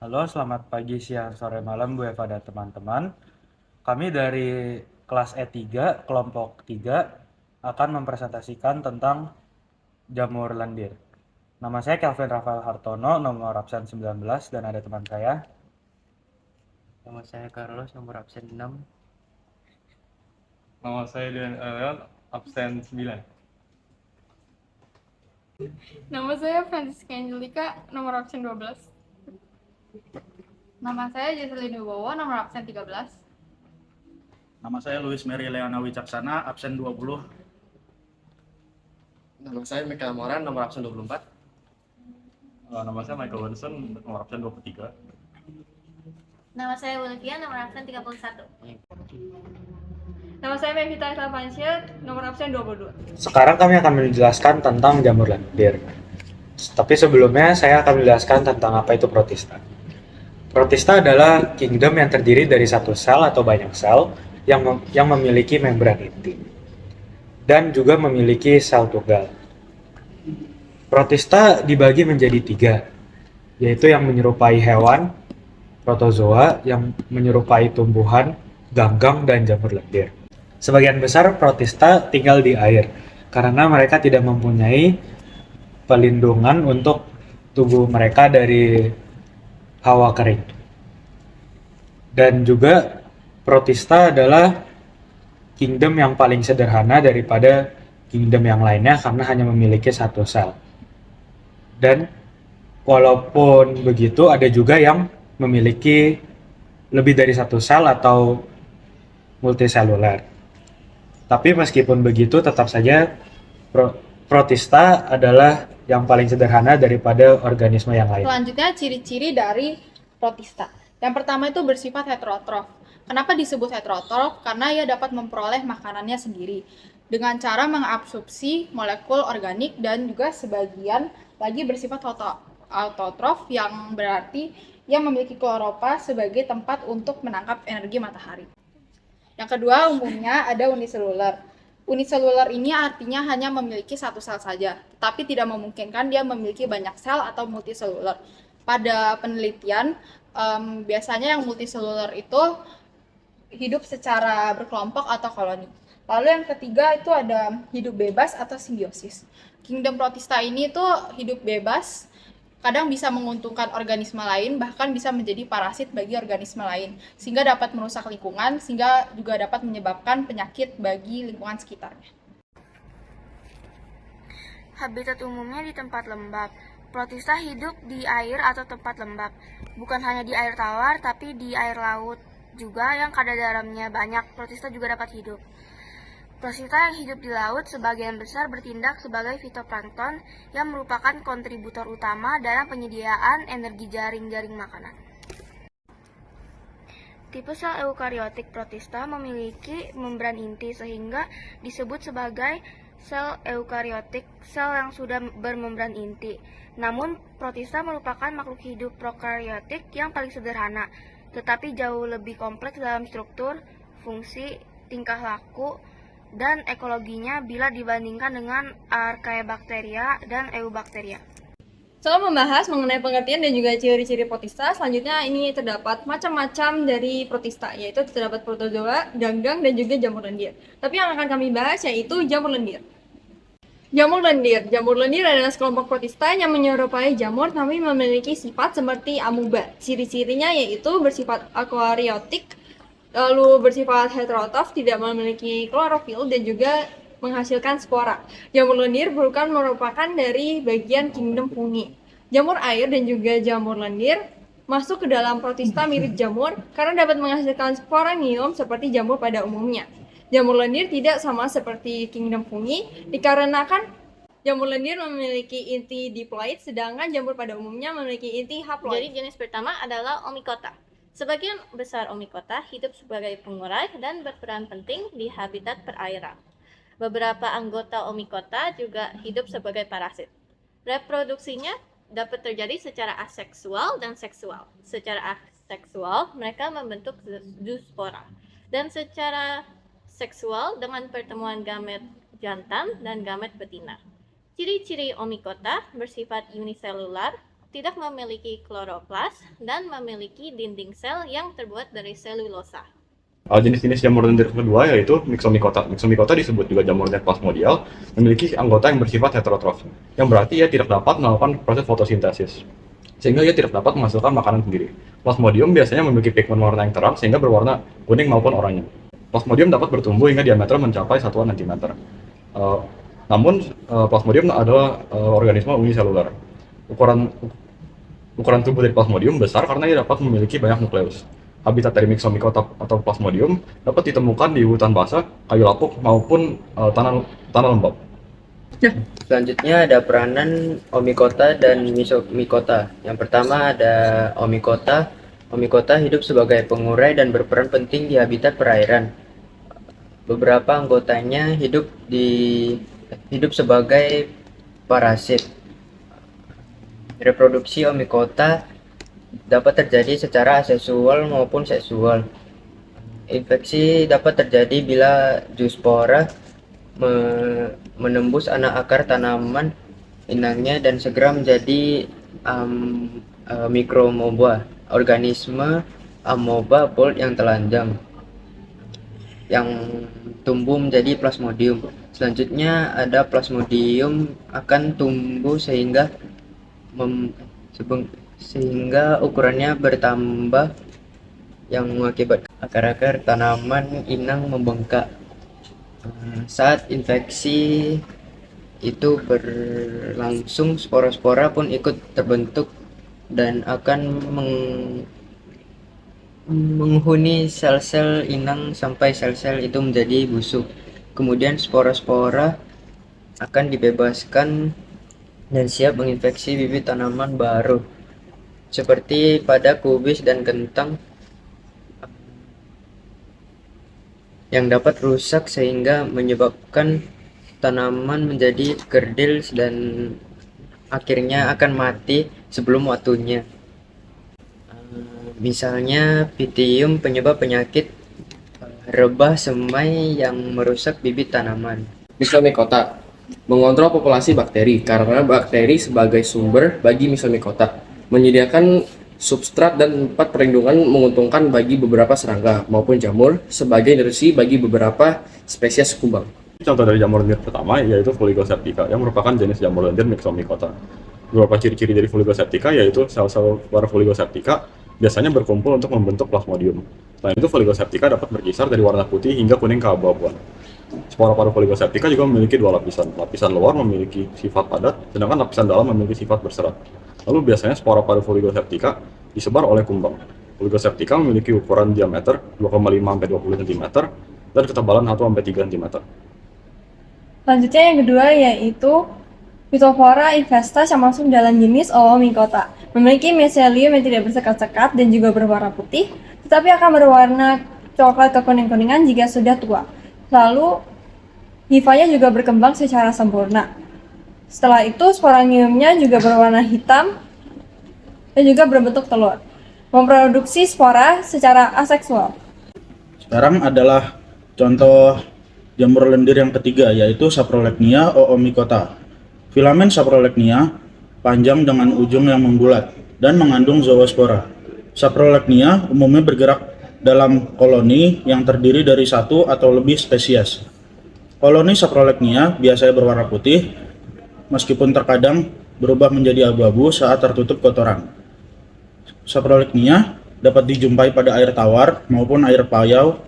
Halo, selamat pagi, siang, sore, malam Bu Eva dan teman-teman. Kami dari kelas E3, kelompok 3, akan mempresentasikan tentang jamur lendir. Nama saya Kelvin Rafael Hartono, nomor absen 19, dan ada teman saya. Nama saya Carlos, nomor absen 6. Nama saya Dian Ariel, absen 9. Nama saya Francisca Angelika, nomor absen 12. Nama saya Jesselyn Wibowo, nomor absen 13. Nama saya Luis Mary Leona Wicaksana, absen 20. Nama saya Michael Moran, nomor absen 24. Nama saya Michael Wilson, nomor absen 23. Nama saya Wilkian, nomor absen 31. Nama saya Mevita Islavansyah, nomor absen 22. Sekarang kami akan menjelaskan tentang jamur lendir. Tapi sebelumnya saya akan menjelaskan tentang apa itu protista. Protista adalah kingdom yang terdiri dari satu sel atau banyak sel yang memiliki membran inti dan juga memiliki sel tunggal. Protista dibagi menjadi tiga, yaitu yang menyerupai hewan, protozoa, yang menyerupai tumbuhan, ganggang, dan jamur lendir. Sebagian besar protista tinggal di air, karena mereka tidak mempunyai pelindungan untuk tubuh mereka dari hawa kering. Dan juga protista adalah kingdom yang paling sederhana daripada kingdom yang lainnya karena hanya memiliki satu sel. Dan walaupun begitu ada juga yang memiliki lebih dari satu sel atau multiseluler. Tapi meskipun begitu tetap saja protista adalah yang paling sederhana daripada organisme yang lain. Selanjutnya, ciri-ciri dari protista. Yang pertama itu bersifat heterotrof. Kenapa disebut heterotrof? Karena ia dapat memperoleh makanannya sendiri dengan cara mengabsorpsi molekul organik, dan juga sebagian lagi bersifat autotrof, yang berarti ia memiliki kloropa sebagai tempat untuk menangkap energi matahari. Yang kedua, umumnya ada uniseluler. Uniseluler ini artinya hanya memiliki satu sel saja, tetapi tidak memungkinkan dia memiliki banyak sel atau multiseluler. Pada penelitian, biasanya yang multiseluler itu hidup secara berkelompok atau koloni. Lalu yang ketiga itu ada hidup bebas atau simbiosis. Kingdom protista ini tuh hidup bebas, kadang bisa menguntungkan organisme lain, bahkan bisa menjadi parasit bagi organisme lain, sehingga dapat merusak lingkungan, sehingga juga dapat menyebabkan penyakit bagi lingkungan sekitarnya. Habitat umumnya di tempat lembab. Protista hidup di air atau tempat lembab. Bukan hanya di air tawar, tapi di air laut juga yang kadar garamnya banyak. Protista juga dapat hidup. Protista yang hidup di laut sebagian besar bertindak sebagai fitoplankton yang merupakan kontributor utama dalam penyediaan energi jaring-jaring makanan. Tipe sel eukariotik protista memiliki membran inti sehingga disebut sebagai sel eukariotik, sel yang sudah bermembran inti. Namun, protista merupakan makhluk hidup prokariotik yang paling sederhana, tetapi jauh lebih kompleks dalam struktur, fungsi, tingkah laku, dan ekologinya bila dibandingkan dengan Archaebacteria dan Eubacteria. Setelah membahas mengenai pengertian dan juga ciri-ciri protista, selanjutnya ini terdapat macam-macam dari protista, yaitu terdapat protozoa, ganggang, dan juga jamur lendir. Tapi yang akan kami bahas yaitu jamur lendir. Jamur lendir adalah sekelompok protista yang menyerupai jamur tapi memiliki sifat seperti amuba. Ciri-cirinya yaitu bersifat eukariotik, lalu bersifat heterotrof, tidak memiliki klorofil, dan juga menghasilkan spora. Jamur lendir merupakan dari bagian kingdom fungi. Jamur air dan juga jamur lendir masuk ke dalam protista mirip jamur karena dapat menghasilkan sporanium seperti jamur pada umumnya. Jamur lendir tidak sama seperti kingdom fungi dikarenakan jamur lendir memiliki inti diploid, sedangkan jamur pada umumnya memiliki inti haploid. Jadi jenis pertama adalah Omicota. Sebagian besar Omicota hidup sebagai pengurai dan berperan penting di habitat perairan. Beberapa anggota Omicota juga hidup sebagai parasit. Reproduksinya dapat terjadi secara aseksual dan seksual. Secara aseksual, mereka membentuk zoospora. Dan secara seksual dengan pertemuan gamet jantan dan gamet betina. Ciri-ciri Omicota bersifat uniselular, tidak memiliki kloroplas, dan memiliki dinding sel yang terbuat dari selulosa. Jenis-jenis jamur lendir kedua yaitu Myxomycota. Myxomycota disebut juga jamur lendir plasmodial, memiliki anggota yang bersifat heterotrof, yang berarti ia tidak dapat melakukan proses fotosintesis, sehingga ia tidak dapat menghasilkan makanan sendiri. Plasmodium biasanya memiliki pigmen warna yang terang sehingga berwarna kuning maupun oranye. Plasmodium dapat bertumbuh hingga diameter mencapai 1 cm. Namun, Plasmodium adalah organisme uniseluler. Ukuran tubuh dari Plasmodium besar karena ia dapat memiliki banyak nukleus. Habitat dari Myxomycota atau Plasmodium dapat ditemukan di hutan basah, kayu lapuk, maupun tanah lembab. Selanjutnya ada peranan Omicota dan Myxomycota. Yang pertama ada Omicota. Omicota hidup sebagai pengurai dan berperan penting di habitat perairan. Beberapa anggotanya hidup sebagai parasit. Reproduksi Omicota dapat terjadi secara aseksual maupun seksual. Infeksi dapat terjadi bila zoospora menembus anak akar tanaman inangnya dan segera menjadi mikromoba, organisme amoeba bold yang telanjang yang tumbuh menjadi Plasmodium. Selanjutnya ada Plasmodium akan tumbuh sehingga ukurannya bertambah yang mengakibatkan akar-akar tanaman inang membengkak. Saat infeksi itu berlangsung, spora-spora pun ikut terbentuk dan akan menghuni sel-sel inang sampai sel-sel itu menjadi busuk. Kemudian spora-spora akan dibebaskan dan siap menginfeksi bibit tanaman baru, seperti pada kubis dan kentang yang dapat rusak sehingga menyebabkan tanaman menjadi kerdil dan akhirnya akan mati sebelum waktunya. Misalnya Pythium, penyebab penyakit rebah semai yang merusak bibit tanaman. Myxomycota mengontrol populasi bakteri karena bakteri sebagai sumber bagi Myxomycota, menyediakan substrat dan tempat perlindungan menguntungkan bagi beberapa serangga maupun jamur sebagai nutrisi bagi beberapa spesies kumbang. Contoh dari jamur lendir pertama yaitu Fuligoseptica yang merupakan jenis jamur lendir Myxomycota. Beberapa ciri-ciri dari Fuligoseptica yaitu sel-sel luar Fuligoseptica biasanya berkumpul untuk membentuk Plasmodium. Selain itu, Fuligoseptica dapat berkisar dari warna putih hingga kuning keabu-abuan. Spora paru Fuligoseptica juga memiliki dua lapisan. Lapisan luar memiliki sifat padat, sedangkan lapisan dalam memiliki sifat berserat. Lalu biasanya spora paru Fuligoseptica disebar oleh kumbang. Fuligoseptica memiliki ukuran diameter 2,5-20 cm dan ketebalan 1-3 cm. Selanjutnya yang kedua yaitu Phytophthora infestas yang masuk dalam jenis Oomycota. Memiliki miselium yang tidak bersekat-sekat dan juga berwarna putih, tetapi akan berwarna coklat kekuning-kuningan jika sudah tua. Lalu, hifanya juga berkembang secara sempurna. Setelah itu, sporangiumnya juga berwarna hitam dan juga berbentuk telur. Memproduksi spora secara aseksual. Sekarang adalah contoh jamur lendir yang ketiga, yaitu Saprolegnia Oomycota. Filamen Saprolegnia panjang dengan ujung yang membulat dan mengandung zoospora. Saprolegnia umumnya bergerak dalam koloni yang terdiri dari satu atau lebih spesies. Koloni Saprolegnia biasanya berwarna putih, meskipun terkadang berubah menjadi abu-abu saat tertutup kotoran. Saprolegnia dapat dijumpai pada air tawar maupun air payau,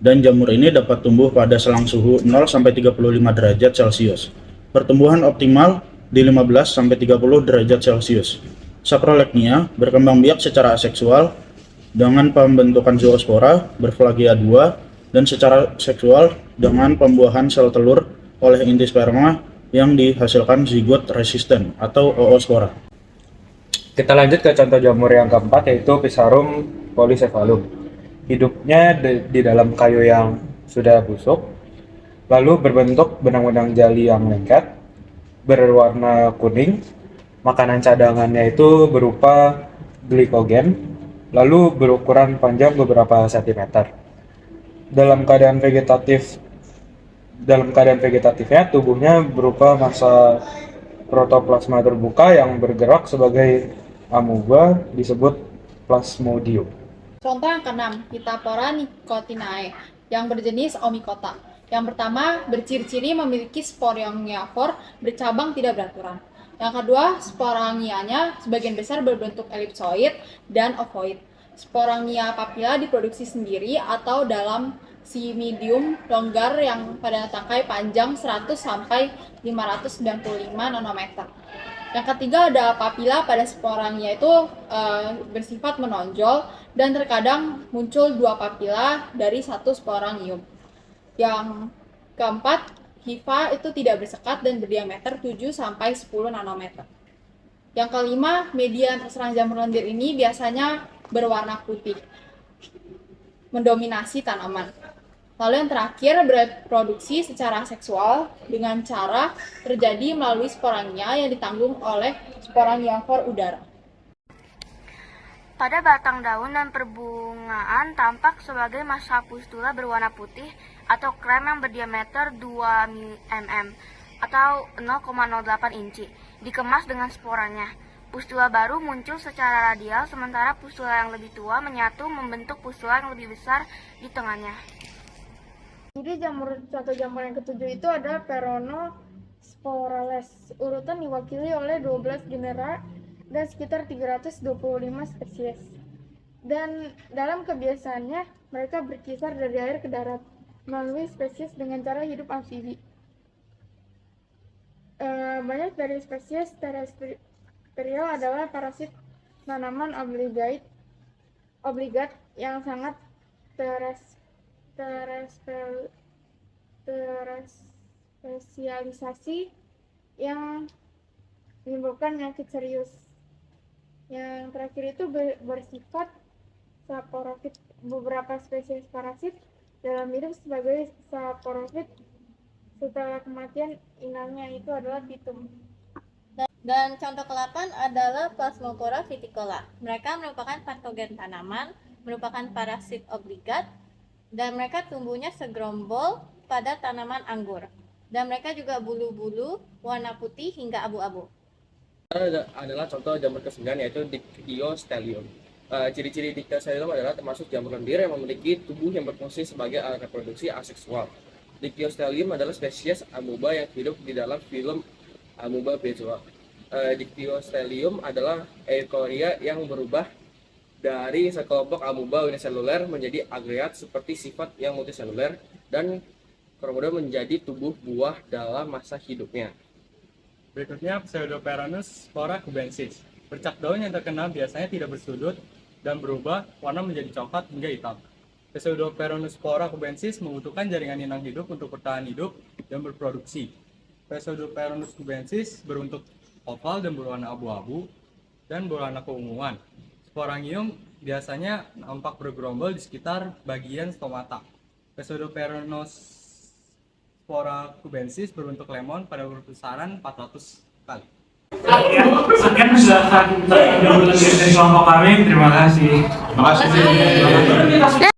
dan jamur ini dapat tumbuh pada selang suhu 0-35 derajat Celcius. Pertumbuhan optimal di 15-30 derajat Celcius. Saprolegnia berkembang biak secara aseksual dengan pembentukan zoospora berflagia 2 dan secara seksual dengan pembuahan sel telur oleh inti sperma yang dihasilkan zigot resisten atau oospora. Kita lanjut ke contoh jamur yang keempat yaitu Physarum polycephalum. Hidupnya di dalam kayu yang sudah busuk, lalu berbentuk benang-benang jali yang lengket, berwarna kuning. Makanan cadangannya itu berupa glikogen, lalu berukuran panjang beberapa sentimeter. Dalam keadaan vegetatifnya, tubuhnya berupa massa protoplasma terbuka yang bergerak sebagai amuba disebut Plasmodium. Contoh yang keenam, Phythophthora nicotinae yang berjenis Omicota. Yang pertama, berciri-ciri memiliki sporangiafor bercabang tidak beraturan. Yang kedua, sporangianya sebagian besar berbentuk elipsoid dan ovoid. Sporangia papilla diproduksi sendiri atau dalam cymedium longgar yang pada tangkai panjang 100 sampai 595 nanometer. Yang ketiga ada papilla pada sporangia itu bersifat menonjol dan terkadang muncul 2 papilla dari satu sporangium. Yang keempat, hifa itu tidak bersekat dan berdiameter 7 sampai 10 nanometer. Yang kelima, media yang terserang jamur lendir ini biasanya berwarna putih, mendominasi tanaman. Lalu yang terakhir, bereproduksi secara seksual dengan cara terjadi melalui sporangia yang ditanggung oleh sporangiafor udara. Pada batang daun dan perbungaan tampak sebagai massa pustula berwarna putih atau krem yang berdiameter 2 mm atau 0,08 inci, dikemas dengan sporanya. Pustula baru muncul secara radial, sementara pustula yang lebih tua menyatu membentuk pustula yang lebih besar di tengahnya. Jadi contoh jamur yang ketujuh itu ada Peronosporales. Urutan diwakili oleh 12 genera dan sekitar 325 spesies. Dan dalam kebiasaannya, mereka berkisar dari air ke darat melalui spesies dengan cara hidup amfibi. Banyak dari spesies terestrial adalah parasit tanaman obligat yang sangat terspesialisasi yang menimbulkan penyakit serius. Yang terakhir itu bersifat saporofit. Beberapa spesies parasit dalam hidup sebagai saporofit setelah kematian inangnya itu adalah titum. Dan contoh ke-8 adalah Plasmodium viticola. Mereka merupakan patogen tanaman, merupakan parasit obligat, dan mereka tumbuhnya segerombol pada tanaman anggur. Dan mereka juga bulu-bulu warna putih hingga abu-abu. Adalah contoh jamur ke-9 yaitu Dictyostelium. Ciri-ciri Dictyostelium adalah termasuk jamur lendir yang memiliki tubuh yang berfungsi sebagai alat reproduksi aseksual. Dictyostelium adalah spesies amuba yang hidup di dalam filum Amoeba bezoa. Dictyostelium adalah eukarya yang berubah dari sekelompok amuba uniseluler menjadi agregat seperti sifat yang multiseluler dan kemudian menjadi tubuh buah dalam masa hidupnya. Berikutnya Pseudoperonus spora cubensis. Bercak daun yang terkenal biasanya tidak bersudut dan berubah warna menjadi coklat hingga hitam. Pseudoperonus spora cubensis membutuhkan jaringan inang hidup untuk bertahan hidup dan berproduksi. Pseudoperonus cubensis berbentuk oval dan berwarna abu-abu dan berwarna keunguan. Sporangium biasanya nampak bergerombol di sekitar bagian stomata. Pseudoperonus spora cubensis berbentuk lemon pada besaran 400 kali. Sekian penjelasan dari kelompok kami. Terima kasih. Terima kasih.